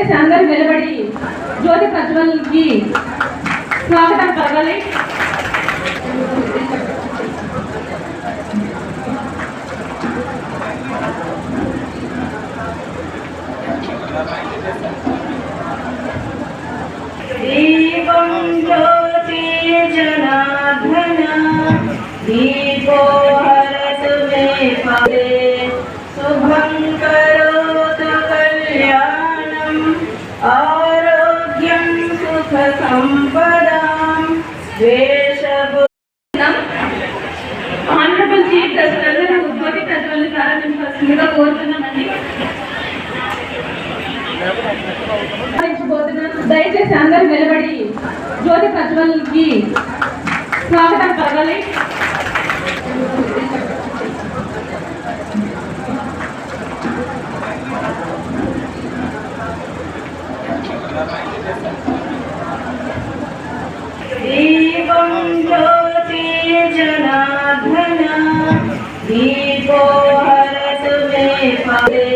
దయచేసి అందరూ నిలబడి జ్యోతి ప్రజ్వలనకి స్వాగతం పలకాలి. దీపం జ్యోతి జనార్దన దీపో హరతు మే పదే శుభం కరోతు కళ్యాణం ఆరోగ్యం సుఖ సంపదాం ఆనరబుల్ చీఫ్ గెస్ట్ అందరూ జ్యోతి ప్రజ్వలన ప్రారంభించాల్సిందిగా కోరుతున్నామండి. దయచేసి అందరూ నిలబడి జ్యోతి ప్రజ్వలనకి స్వాగతం పలకాలి. దీపం జ్యోతి జనార్దన దీపో హరతు మే పదే